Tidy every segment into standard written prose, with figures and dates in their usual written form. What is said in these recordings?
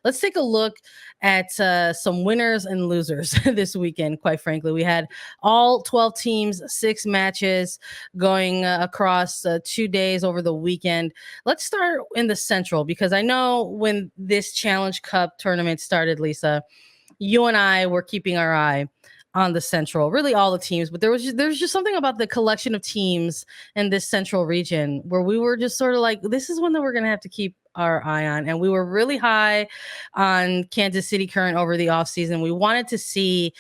let's take a look at some winners and losers this weekend. Quite frankly, we had all 12 teams, 6 matches going across 2 days over the weekend. Let's start in the Central, because I know when this Challenge Cup tournament started, Lisa, you and I were keeping our eye on the Central, really all the teams, but there's just something about the collection of teams in this Central region where we were just sort of like, this is one that we're going to have to keep our eye on. And we were really high on Kansas City Current over the offseason. We wanted to see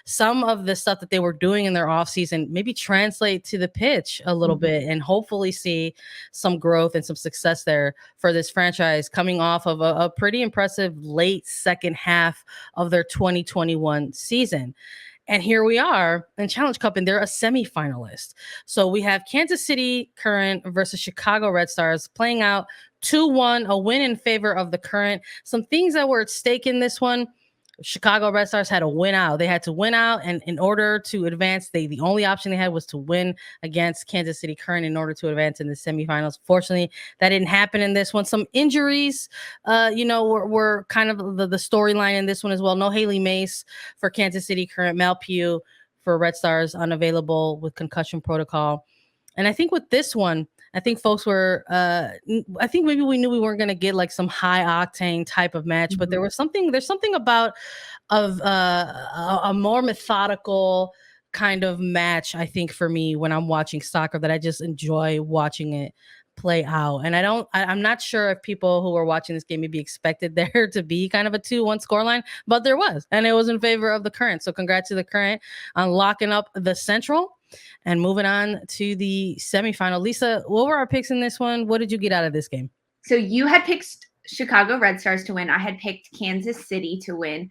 some of the stuff that they were doing in their offseason maybe translate to the pitch a little bit, and hopefully see some growth and some success there for this franchise coming off of a pretty impressive late second half of their 2021 season. And here we are in Challenge Cup, and they're a semifinalist. So we have Kansas City Current versus Chicago Red Stars playing out 2-1, a win in favor of the Current. Some things that were at stake in this one. Chicago Red Stars had to win out. They had to win out, and in order to advance, the only option they had was to win against Kansas City Current in order to advance in the semifinals. Fortunately, that didn't happen in this one. Some injuries, were kind of the storyline in this one as well. No Haley Mace for Kansas City Current. Mal Pugh for Red Stars, unavailable with concussion protocol. And I think with this one, I think folks were, I think maybe we knew we weren't going to get like some high octane type of match, but there's something about a more methodical kind of match, I think, for me when I'm watching soccer, that I just enjoy watching it play out. And I'm not sure if people who were watching this game maybe expected there to be kind of a 2-1 scoreline, but there was, and it was in favor of the Current. So congrats to the Current on locking up the Central. And moving on to the semifinal. Lisa, what were our picks in this one? What did you get out of this game? So you had picked Chicago Red Stars to win. I had picked Kansas City to win.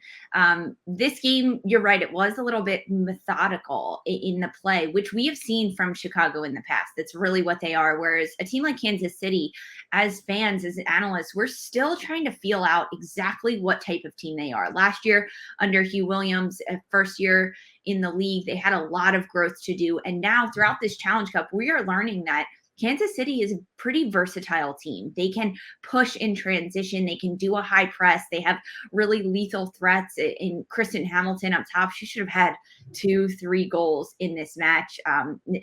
This game, you're right, it was a little bit methodical in the play, which we have seen from Chicago in the past. That's really what they are. Whereas a team like Kansas City, as fans, as analysts, we're still trying to feel out exactly what type of team they are. Last year, under Hugh Williams, first year in the league, they had a lot of growth to do. And now throughout this Challenge Cup, we are learning that Kansas City is a pretty versatile team. They can push in transition. They can do a high press. They have really lethal threats in Kristen Hamilton up top. She should have had 2-3 goals in this match.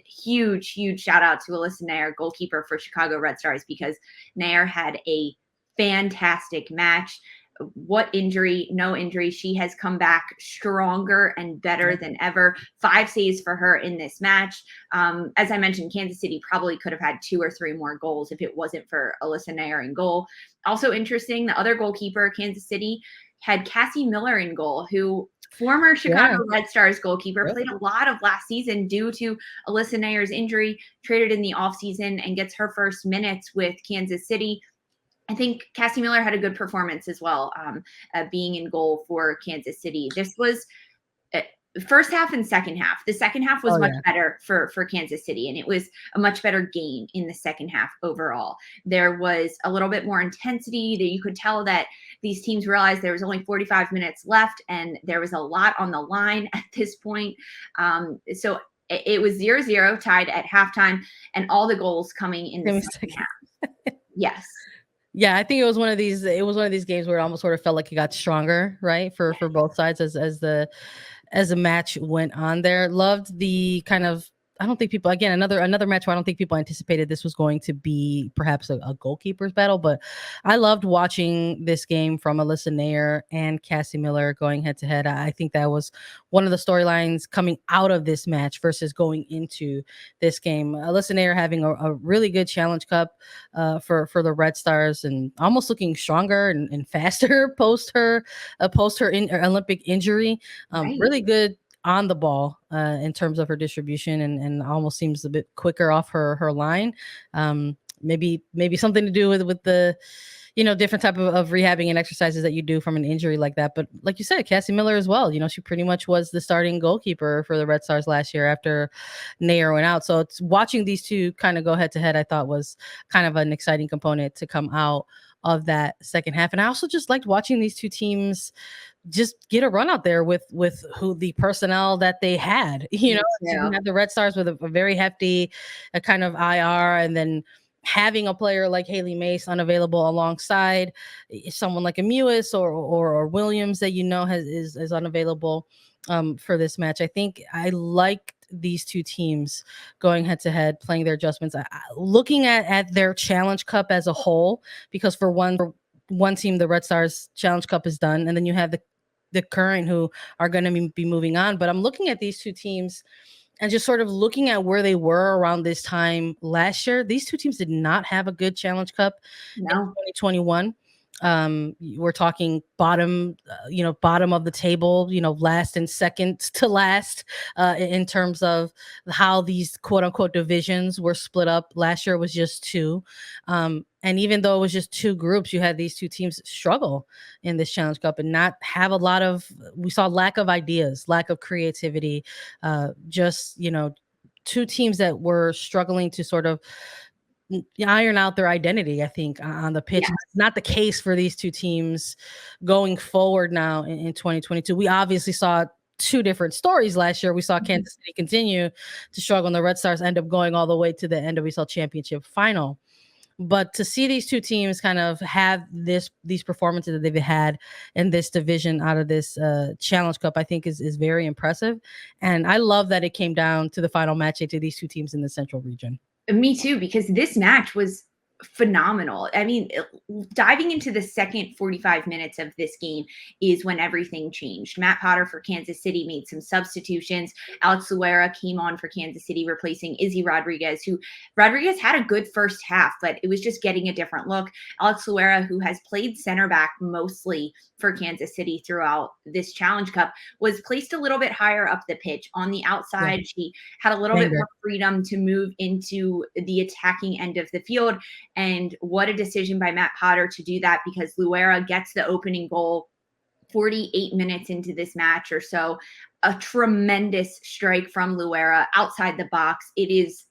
Huge shout out to Elise Bennett, goalkeeper for Chicago Red Stars, because Nair had a fantastic match. What injury? No injury. She has come back stronger and better than ever. 5 saves for her in this match. As I mentioned, Kansas City probably could have had 2 or 3 more goals if it wasn't for Alyssa Nair in goal. Also interesting, the other goalkeeper, Kansas City, had Cassie Miller in goal, who former Chicago Red Stars goalkeeper, played a lot of last season due to Alyssa Nair's injury, traded in the offseason and gets her first minutes with Kansas City. I think Cassie Miller had a good performance as well, being in goal for Kansas City. This was first half and second half. The second half was much better for Kansas City, and it was a much better game in the second half overall. There was a little bit more intensity. That you could tell that these teams realized there was only 45 minutes left, and there was a lot on the line at this point. So it was 0-0, tied at halftime, and all the goals coming in the second half. Yes. Yeah, I think it was one of these games where it almost sort of felt like it got stronger, right? For both sides as the match went on there. Loved the kind of, I don't think people, again, another match where I don't think people anticipated this was going to be perhaps a goalkeeper's battle, but I loved watching this game from Alyssa Nair and Cassie Miller going head to head. I think that was one of the storylines coming out of this match versus going into this game. Alyssa Nair having a really good Challenge Cup for the Red Stars, and almost looking stronger and faster post her Olympic injury. Really good on the ball in terms of her distribution, and almost seems a bit quicker off her line. Maybe something to do with the different type of rehabbing and exercises that you do from an injury like that. But like you said, Cassie Miller as well, she pretty much was the starting goalkeeper for the Red Stars last year after Nair went out. So it's watching these two kind of go head to head, I thought was kind of an exciting component to come out of that second half. And I also just liked watching these two teams just get a run out there with who the personnel that they had. You had the Red Stars with a very hefty kind of IR, and then having a player like Haley Mace unavailable alongside someone like a Mewis or Williams that is unavailable for this match. I think I liked these two teams going head to head, playing their adjustments. Looking at their Challenge Cup as a whole, because for one team, the Red Stars Challenge Cup is done, and then you have the current who are going to be moving on. But I'm looking at these two teams and just sort of looking at where they were around this time last year. These two teams did not have a good Challenge Cup in 2021. We're talking bottom of the table, last and second to last in terms of how these quote unquote divisions were split up. Last year was just two. And even though it was just two groups, you had these two teams struggle in this Challenge Cup and not have we saw lack of ideas, lack of creativity, two teams that were struggling to sort of iron out their identity, I think, on the pitch. Yeah. It's not the case for these two teams going forward now in 2022. We obviously saw two different stories last year. We saw Kansas City continue to struggle, and the Red Stars end up going all the way to the NWSL Championship final. But to see these two teams kind of have these performances that they've had in this division out of this Challenge Cup, I think is very impressive. And I love that it came down to the final match to these two teams in the Central region. Me too, because this match was phenomenal. I mean, diving into the second 45 minutes of this game is when everything changed. Matt Potter for Kansas City made some substitutions. Alex Luera came on for Kansas City, replacing Izzy Rodriguez, who Rodriguez had a good first half, but it was just getting a different look. Alex Luera, who has played center back mostly for Kansas City throughout this Challenge Cup, was placed a little bit higher up the pitch on the outside. Yeah. She had a little bit more freedom to move into the attacking end of the field. And what a decision by Matt Potter to do that, because Luera gets the opening goal 48 minutes into this match or so. A tremendous strike from Luera outside the box. It is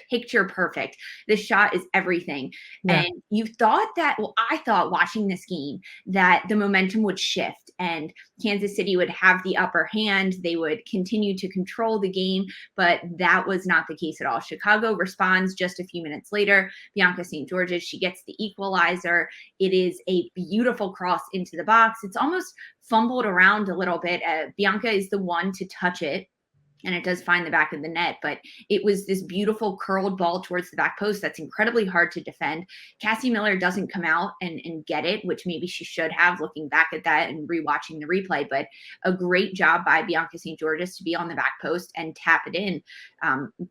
picture perfect. The shot is everything. Yeah. And you thought that, I thought watching this game that the momentum would shift and Kansas City would have the upper hand. They would continue to control the game, but that was not the case at all. Chicago responds just a few minutes later. Bianca St. George's, she gets the equalizer. It is a beautiful cross into the box. It's almost fumbled around a little bit. Bianca is the one to touch it, and it does find the back of the net, but it was this beautiful curled ball towards the back post that's incredibly hard to defend. Cassie Miller doesn't come out and get it, which maybe she should have, looking back at that and rewatching the replay, but a great job by Bianca St. George's to be on the back post and tap it in.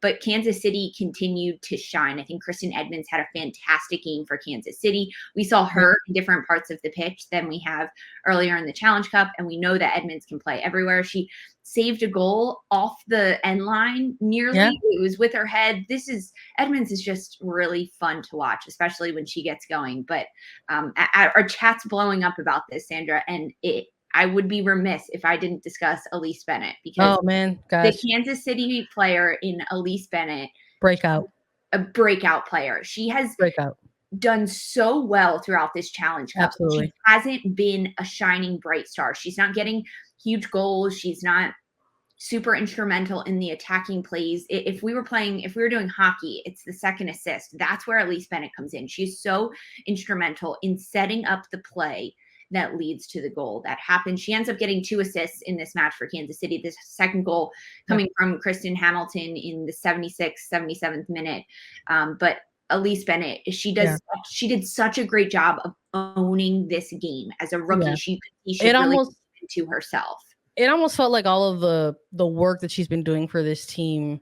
But Kansas City continued to shine. I think Kristen Edmonds had a fantastic game for Kansas City. We saw her in different parts of the pitch than we have earlier in the Challenge Cup, and we know that Edmonds can play everywhere. She saved a goal off the end line nearly. Yeah. It was with her head. Edmonds is just really fun to watch, especially when she gets going. But our chat's blowing up about this, Sandra, and I would be remiss if I didn't discuss Elise Bennett, because the Kansas City player in Elise Bennett, a breakout player. She has done so well throughout this Challenge Cup. Absolutely. She hasn't been a shining bright star. She's not getting huge goals. She's not super instrumental in the attacking plays. If we were doing hockey, it's the second assist. That's where Elise Bennett comes in. She's so instrumental in setting up the play that leads to the goal that happens. She ends up getting 2 assists in this match for Kansas City. This second goal coming from Kristen Hamilton in the 76th, 77th minute. But Elise Bennett, she did such a great job of owning this game as a rookie. Yeah. She really to herself. It almost felt like all of the work that she's been doing for this team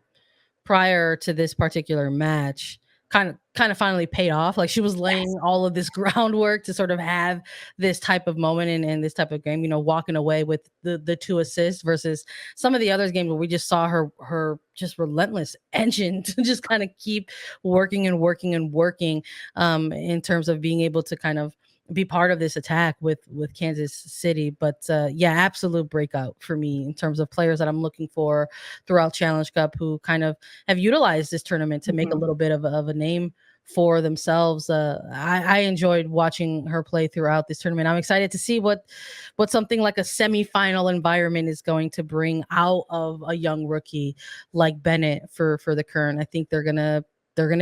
prior to this particular match kind of finally paid off. Like, she was laying all of this groundwork to sort of have this type of moment in this type of game, walking away with the 2 assists versus some of the other games where we just saw her just relentless engine to just kind of keep working and working and working in terms of being able to kind of be part of this attack with Kansas City. But absolute breakout for me in terms of players that I'm looking for throughout Challenge Cup who kind of have utilized this tournament to make a little bit of a name for themselves. I enjoyed watching her play throughout this tournament. I'm excited to see what something like a semifinal environment is going to bring out of a young rookie like Bennett for the current. I think they're gonna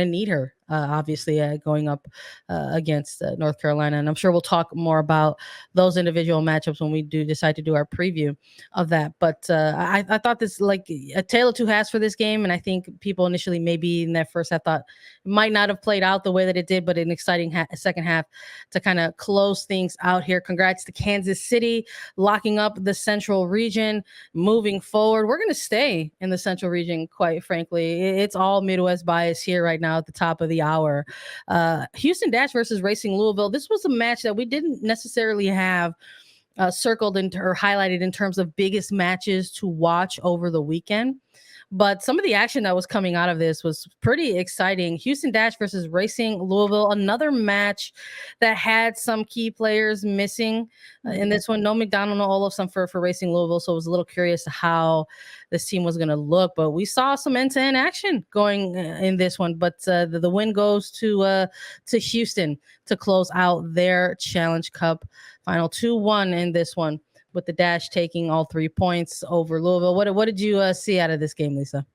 need her obviously going up against North Carolina. And I'm sure we'll talk more about those individual matchups when we do decide to do our preview of that. But I thought this like a tale of two halves for this game. And I think people initially maybe in that first half thought it might not have played out the way that it did, but an exciting second half to kind of close things out here. Congrats to Kansas City locking up the Central region. Moving forward, we're going to stay in the Central region, quite frankly. It's all Midwest bias here right now at the top of the hour. Houston Dash versus Racing Louisville. This was a match that we didn't necessarily have circled or highlighted in terms of biggest matches to watch over the weekend. But some of the action that was coming out of this was pretty exciting. Houston Dash versus Racing Louisville, another match that had some key players missing in this one. No McDonald, no Olafson for Racing Louisville, so I was a little curious how this team was going to look. But we saw some end-to-end action going in this one. But the win goes to Houston to close out their Challenge Cup final 2-1 in this one, with the Dash taking all 3 points over Louisville. What did you see out of this game, Lisa?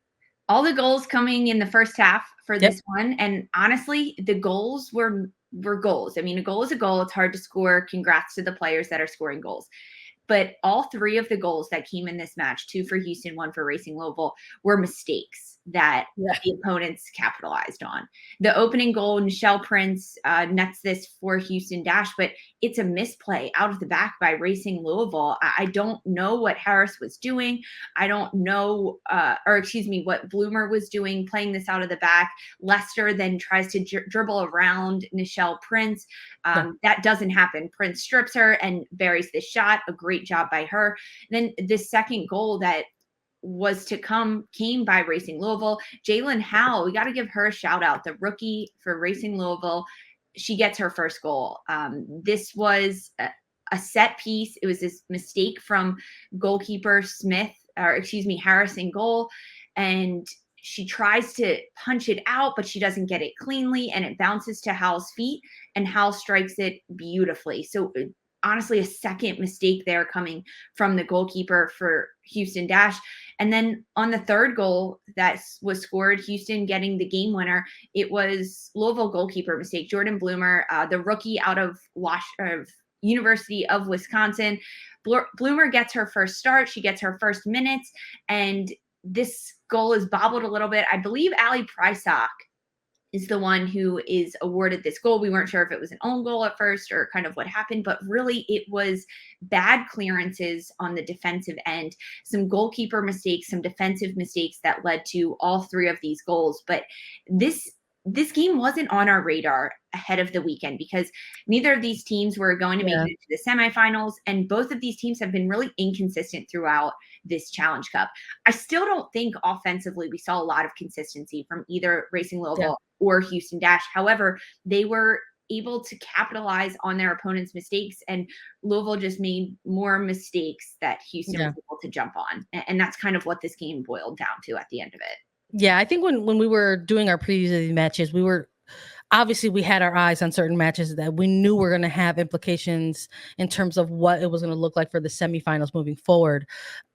All the goals coming in the first half for this one. And honestly, the goals were goals. I mean, a goal is a goal. It's hard to score. Congrats to the players that are scoring goals. But all 3 of the goals that came in this match, 2 for Houston, 1 for Racing Louisville, were mistakes that the opponents capitalized on. The opening goal, Nichelle Prince nets this for Houston Dash, but it's a misplay out of the back by Racing Louisville. I don't know what Harris was doing. I don't know, what Bloomer was doing, playing this out of the back. Lester then tries to dribble around Nichelle Prince. That doesn't happen. Prince strips her and buries the shot. A great job by her. Then the second goal that was to came by Racing Louisville. Jalen Howe, we got to give her a shout out. The rookie for Racing Louisville. She gets her first goal. This was a set piece. It was this mistake from goalkeeper Harris in goal. And she tries to punch it out, but she doesn't get it cleanly. And it bounces to Howe's feet and Howe strikes it beautifully. So honestly, a second mistake there coming from the goalkeeper for Houston Dash. And then on the third goal that was scored, Houston getting the game winner, it was Louisville goalkeeper mistake. Jordan Bloomer, the rookie out of University of Wisconsin. Bloomer gets her first start. She gets her first minutes. And this goal is bobbled a little bit. I believe Allie Prysock is the one who is awarded this goal. We weren't sure if it was an own goal at first or kind of what happened, but really it was bad clearances on the defensive end, some goalkeeper mistakes, some defensive mistakes that led to all 3 of these goals. But this game wasn't on our radar ahead of the weekend because neither of these teams were going to make it to the semifinals. And both of these teams have been really inconsistent throughout this Challenge Cup. I still don't think offensively we saw a lot of consistency from either Racing Louisville or Houston Dash. However, they were able to capitalize on their opponent's mistakes, and Louisville just made more mistakes that Houston was able to jump on. And that's kind of what this game boiled down to at the end of it. Yeah, I think when we were doing our previews of these matches, we had our eyes on certain matches that we knew were going to have implications in terms of what it was going to look like for the semifinals moving forward.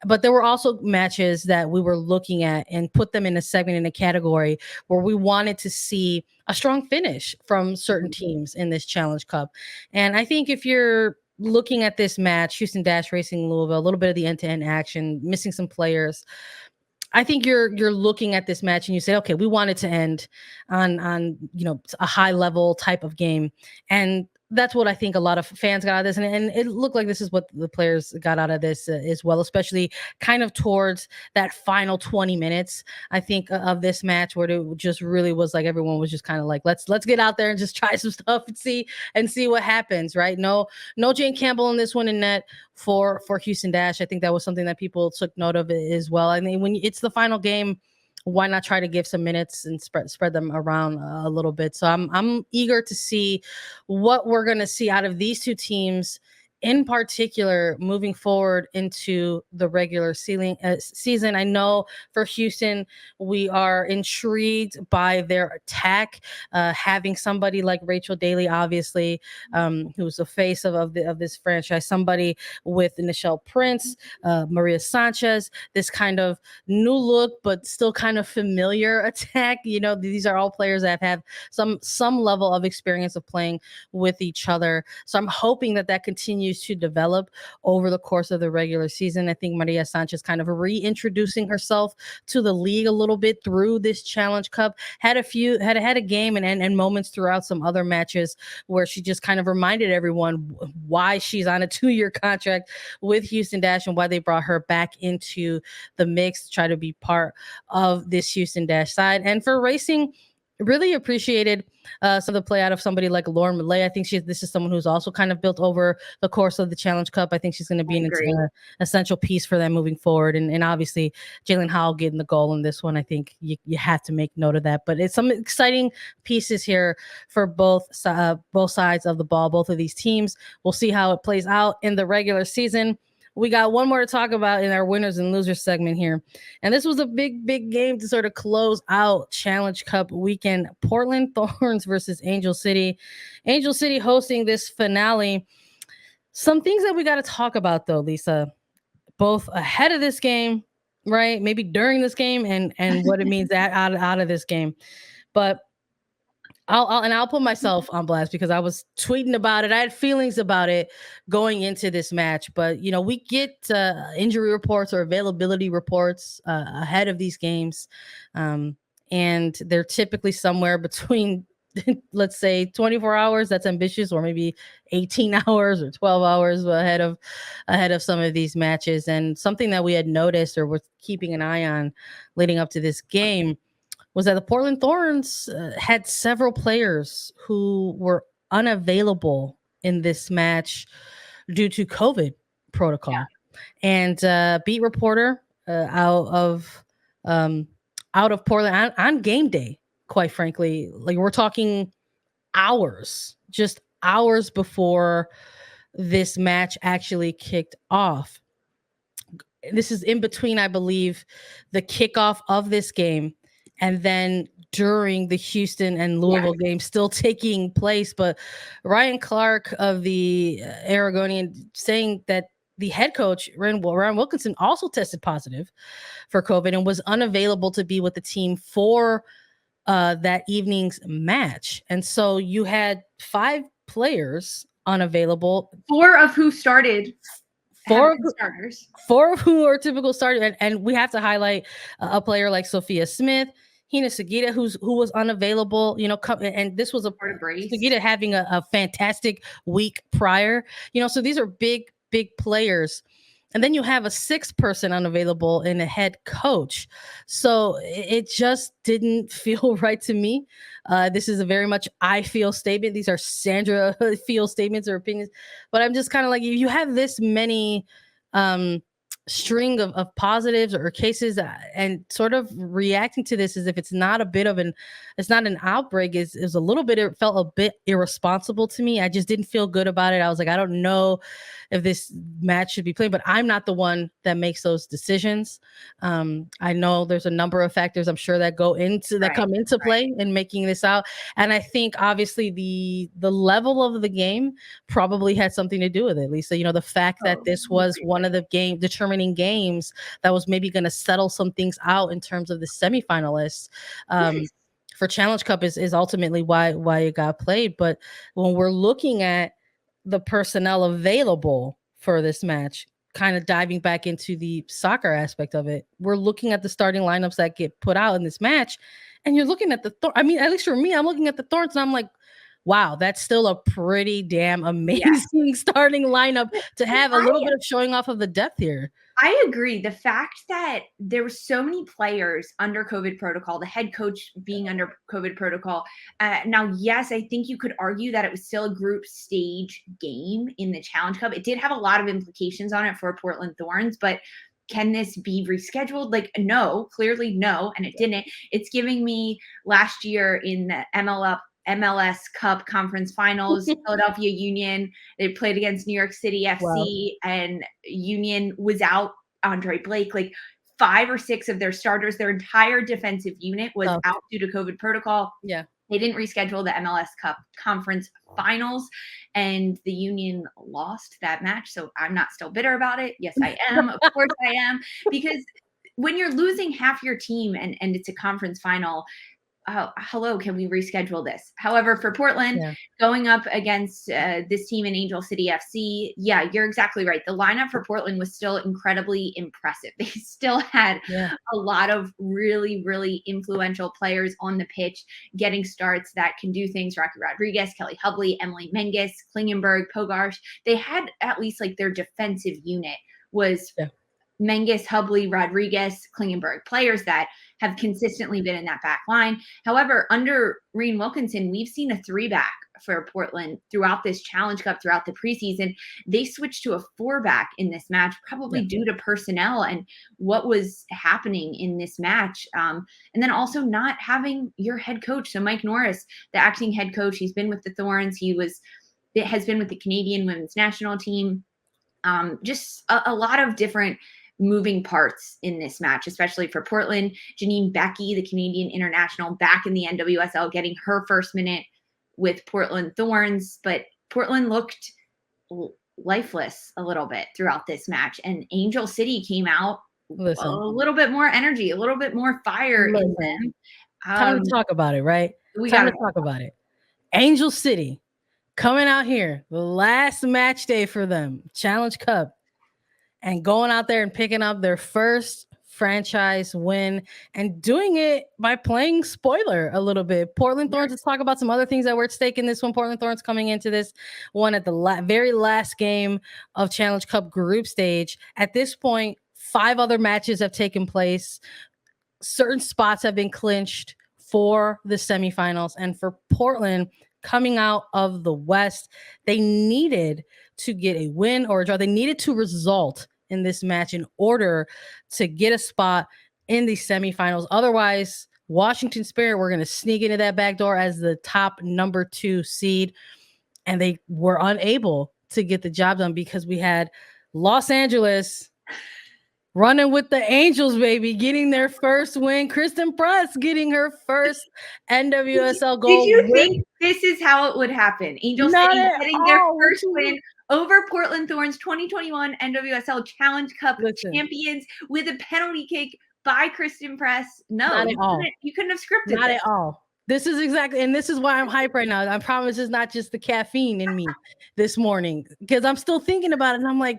But there were also matches that we were looking at and put them in a segment, in a category where we wanted to see a strong finish from certain teams in this Challenge Cup. And I think if you're looking at this match, Houston Dash Racing Louisville, a little bit of the end-to-end action, missing some players, I think you're looking at this match and you say, okay, we want it to end on a high level type of game. And that's what I think a lot of fans got out of this. And it looked like this is what the players got out of this as well, especially kind of towards that final 20 minutes, I think, of this match, where it just really was like everyone was just kind of like, let's get out there and just try some stuff and see what happens, right? No Jane Campbell in this one in net for Houston Dash. I think that was something that people took note of as well. I mean, when it's the final game, why not try to give some minutes and spread them around a little bit? So I'm eager to see what we're going to see out of these 2 teams in particular, moving forward into the regular season. I know for Houston, we are intrigued by their attack, having somebody like Rachel Daly, obviously, who's the face of this franchise, somebody with Nichelle Prince, Maria Sanchez, this kind of new look, but still kind of familiar attack. These are all players that have some level of experience of playing with each other. So I'm hoping that continues to develop over the course of the regular season. I think Maria Sanchez kind of reintroducing herself to the league a little bit through this Challenge Cup, had a game and moments throughout some other matches where she just kind of reminded everyone why she's on a 2-year contract with Houston Dash and why they brought her back into the mix to try to be part of this Houston Dash side. And for racing, really appreciated some of the play out of somebody like Lauren Millay. I think this is someone who's also kind of built over the course of the Challenge Cup. I think she's going to be an essential piece for them moving forward. And obviously, Jalen Howell getting the goal in this one, I think you have to make note of that. But it's some exciting pieces here for both sides of the ball, both of these teams. We'll see how it plays out in the regular season. We got one more to talk about in our winners and losers segment here. And this was a big game to sort of close out Challenge Cup weekend. Portland Thorns versus Angel City. Angel City hosting this finale. Some things that we got to talk about, though, Lisa, both ahead of this game, right? Maybe during this game and what it means out of this game. But I'll put myself on blast because I was tweeting about it. I had feelings about it going into this match, but we get injury reports or availability reports ahead of these games, and they're typically somewhere between, let's say, 24 hours. That's ambitious, or maybe 18 hours or 12 hours ahead of some of these matches. And something that we had noticed or were keeping an eye on leading up to this game was that the Portland Thorns had several players who were unavailable in this match due to COVID protocol. Yeah. And beat reporter out of Portland on game day, quite frankly, like we're talking hours, just hours before this match actually kicked off. This is in between, I believe, the kickoff of this game and then during the Houston and Louisville game still taking place. But Ryan Clark of the Aragonian saying that the head coach, Ryan Wilkinson, also tested positive for COVID and was unavailable to be with the team for that evening's match. And so you had 5 players unavailable. 4 of who started. 4 starters. 4 of who are typical starters. And we have to highlight a player like Sophia Smith, Hina Sagita, who was unavailable, and this was a Sagita having a fantastic week prior, so these are big players. And then you have a 6th person unavailable in a head coach. So it just didn't feel right to me. This is a very much I feel statement. These are Sandra feel statements or opinions. But I'm just kind of like, you have this many string of positives or cases and sort of reacting to this as if it's not an outbreak is a little bit, it felt a bit irresponsible to me. I just didn't feel good about it. I was like, I don't know if this match should be played, but I'm not the one that makes those decisions. I know there's a number of factors I'm sure that come into play in making this out. And I think obviously the level of the game probably had something to do with it, Lisa. The fact that this was one of the determining games that was maybe going to settle some things out in terms of the semifinalists. For Challenge Cup is ultimately why it got played. But when we're looking at the personnel available for this match, kind of diving back into the soccer aspect of it, we're looking at the starting lineups that get put out in this match, and you're looking at at least for me, I'm looking at the Thorns and I'm like, wow, that's still a pretty damn amazing starting lineup to have a little bit of showing off of the depth here. I agree. The fact that there were so many players under COVID protocol, the head coach being under COVID protocol. Now, yes, I think you could argue that it was still a group stage game in the Challenge Cup. It did have a lot of implications on it for Portland Thorns, but can this be rescheduled? Like, no, clearly no, and it didn't. It's giving me last year in the MLS Cup Conference Finals. Philadelphia Union, they played against New York City FC, and Union was out Andre Blake. Like 5 or 6 of their starters, their entire defensive unit was out due to COVID protocol. Yeah. They didn't reschedule the MLS Cup Conference Finals, and the Union lost that match. So I'm not still bitter about it. Yes, I am. Of course I am. Because when you're losing half your team and it's a conference final, hello, can we reschedule this? However, for Portland, going up against this team in Angel City FC, yeah, you're exactly right. The lineup for Portland was still incredibly impressive. They still had a lot of really, really influential players on the pitch getting starts that can do things. Rocky Rodriguez, Kelly Hubley, Emily Menges, Klingenberg, Pogarsh. They had at least like their defensive unit was Menges, Hubley, Rodriguez, Klingenberg, players that have consistently been in that back line. However, under Reen Wilkinson, we've seen a 3-back for Portland throughout this Challenge Cup, throughout the preseason. They switched to a 4-back in this match, probably due to personnel and what was happening in this match. And then also not having your head coach. So Mike Norris, the acting head coach, he's been with the Thorns. He has been with the Canadian women's national team. Just a lot of different moving parts in this match, especially for Portland. Janine Becky, the Canadian international, back in the NWSL, getting her first minute with Portland Thorns. But Portland looked lifeless a little bit throughout this match. And Angel City came out a little bit more energy, a little bit more fire in them. Time to talk about it, right? Time to talk about it. Angel City coming out here, the last match day for them, Challenge Cup, and going out there and picking up their first franchise win and doing it by playing spoiler a little bit. Portland Thorns, let's talk about some other things that were at stake in this one. Portland Thorns coming into this one at the very last game of Challenge Cup group stage. At this point, 5 other matches have taken place. Certain spots have been clinched for the semifinals. And for Portland, coming out of the West, they needed to get a win or a draw. They needed to result in this match in order to get a spot in the semifinals. Otherwise, Washington Spirit were going to sneak into that back door as the top number 2 seed, and they were unable to get the job done because we had Los Angeles running with the Angels, baby, getting their first win. Kristen Press getting her first NWSL goal. Did you think this is how it would happen? Angel City getting their first win over Portland Thorns, 2021 NWSL Challenge Cup champions with a penalty kick by Kristen Press. No, not at all. You couldn't have scripted Not at all. This is exactly, and this is why I'm hyped right now. I promise it's not just the caffeine in me this morning, because I'm still thinking about it. And I'm like,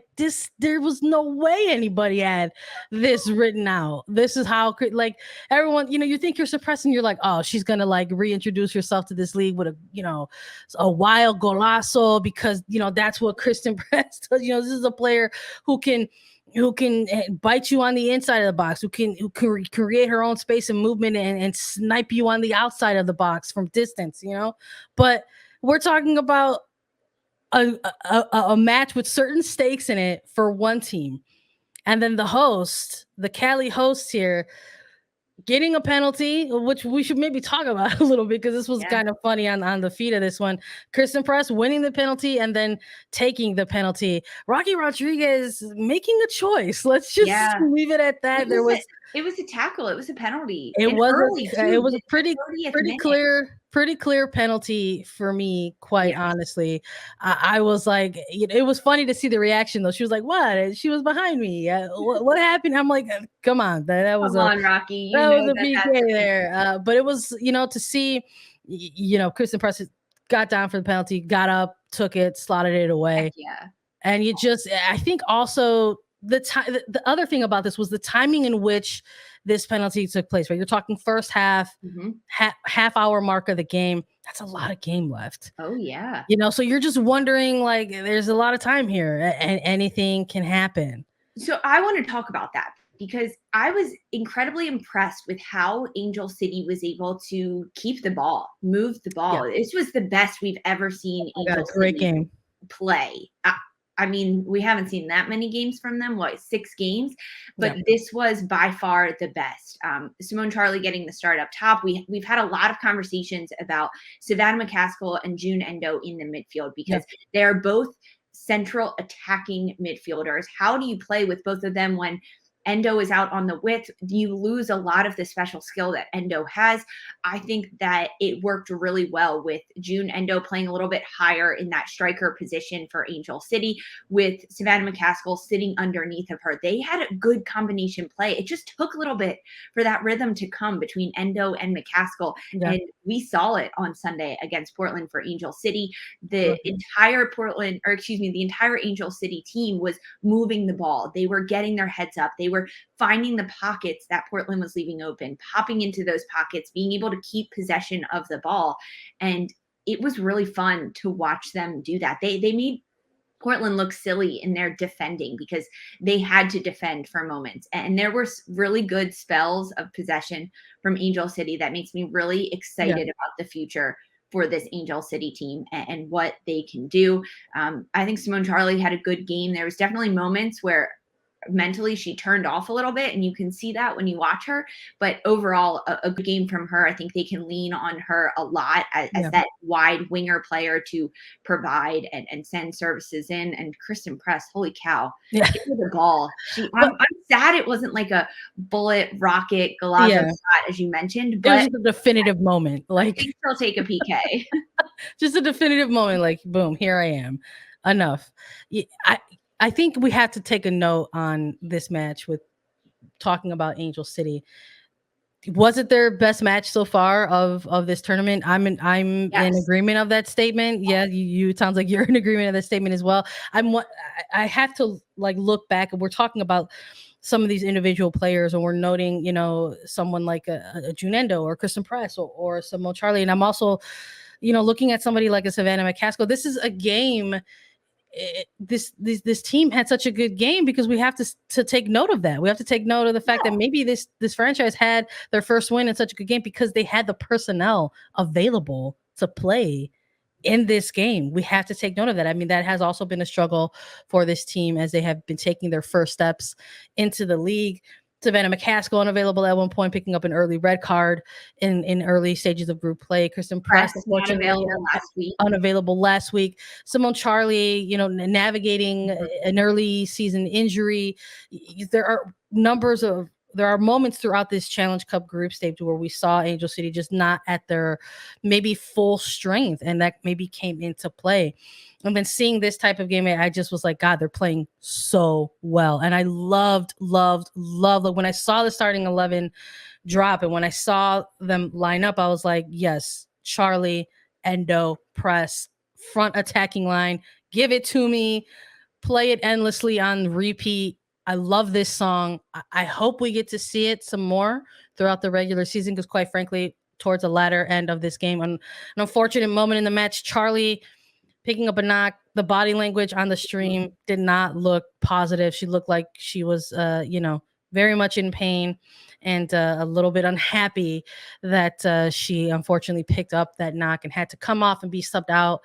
there was no way anybody had this written out. This is how, like, everyone, you think you're suppressing. You're like, oh, she's going to like reintroduce herself to this league with a wild golazo because, that's what Kristen Press does. This is a player who can bite you on the inside of the box, who can create her own space and movement and snipe you on the outside of the box from distance, But we're talking about a match with certain stakes in it for one team. And then the Cali host here, getting a penalty, which we should maybe talk about a little bit because this was kind of funny on the feed of this one. Kristen Press winning the penalty and then taking the penalty. Rocky Rodriguez making a choice. Let's just leave it at that. It was a tackle. It was a penalty. It was a pretty clear penalty for me, quite honestly. I was like, it was funny to see the reaction though. She was like, "What?" She was behind me. What happened? I'm like, "Come on, that was Rocky. That was a PK there." But it was, to see, Kristen Press got down for the penalty, got up, took it, slotted it away. And I think also the other thing about this was the timing in which this penalty took place, right? You're talking first half, half hour mark of the game. That's a lot of game left. Oh yeah. So you're just wondering, like, there's a lot of time here and anything can happen. So I want to talk about that because I was incredibly impressed with how Angel City was able to keep the ball, move the ball. This was the best we've ever seen Angel City game play. I mean, we haven't seen that many games from them, 6 games, but Yeah. this was by far the best. Simone Charlie getting the start up top. We've had a lot of conversations about Savannah McCaskill and June Endo in the midfield Yeah. because they're both central attacking midfielders. How do you play with both of them when Endo is out on the width? You lose a lot of the special skill that Endo has. I think that it worked really well with June Endo playing a little bit higher in that striker position for Angel City, with Savannah McCaskill sitting underneath of her. They had a good combination play. It just took a little bit for that rhythm to come between Endo and McCaskill. Yeah. And we saw it on Sunday against Portland for Angel City. The Mhm. entire Angel City team was moving the ball. They were getting their heads up. They were finding the pockets that Portland was leaving open, popping into those pockets, being able to keep possession of the ball. And it was really fun to watch them do that. They made Portland look silly in their defending because they had to defend for moments. And there were really good spells of possession from Angel City that makes me really Yeah. excited about the future for this Angel City team and what they can do. I think Simone Charlie had a good game. There was definitely moments where mentally she turned off a little bit, and you can see that when you watch her, but overall a good game from her. I think they can lean on her a lot as Yeah. that wide winger player to provide and send services in. And Kristen Press, holy cow, Yeah. give her the ball. I'm sad it wasn't like a bullet rocket Galago Yeah. shot as you mentioned, It was but just a definitive moment. I Like think she'll take a PK. just a definitive moment, like boom, here I am. Enough. I think we have to take a note on this match with talking about Angel City. Was it their best match so far of this tournament? I'm in Yes. agreement of that statement. Yeah, you it sounds like you're in agreement of that statement as well. I have to like look back, and we're talking about some of these individual players, and we're noting, someone like a Junendo or Kristen Press or Simone Charlie. And I'm also, looking at somebody like a Savannah McCaskill. This is a game. This team had such a good game because we have to take note of that. We have to take note of the fact that maybe this franchise had their first win in such a good game because they had the personnel available to play in this game. We have to take note of that. I mean, that has also been a struggle for this team as they have been taking their first steps into the league. Savannah McCaskill unavailable at one point, picking up an early red card in early stages of group play. Kristen Press, unfortunately, unavailable last week. Simone Charlie, navigating an early season injury. There are moments throughout this Challenge Cup group stage where we saw Angel City just not at their maybe full strength, and that maybe came into play. And then seeing this type of game, I just was like, God, they're playing so well. And I loved when I saw the starting 11 drop and when I saw them line up, I was like, yes, Charlie, Endo, Press, front attacking line, give it to me, play it endlessly on repeat. I love this song. I hope we get to see it some more throughout the regular season because, quite frankly, towards the latter end of this game, an unfortunate moment in the match, Charlie picking up a knock. The body language on the stream did not look positive. She looked like she was, very much in pain and a little bit unhappy that she unfortunately picked up that knock and had to come off and be subbed out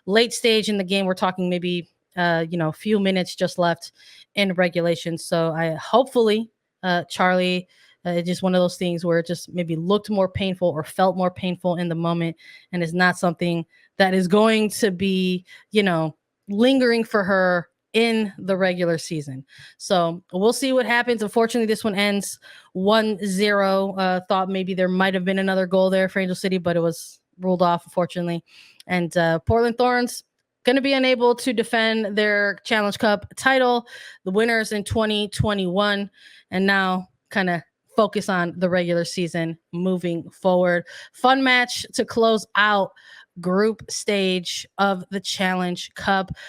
late stage in the game. We're talking maybe a few minutes just left in regulation. So I hopefully Charlie, it's just one of those things where it just maybe looked more painful or felt more painful in the moment and is not something that is going to be, lingering for her in the regular season. So we'll see what happens. Unfortunately, this one ends 1-0. Thought maybe there might have been another goal there for Angel City, but it was ruled off, unfortunately. And Portland Thorns going to be unable to defend their Challenge Cup title, the winners in 2021, and now kind of focus on the regular season moving forward. Fun match to close out group stage of the Challenge Cup.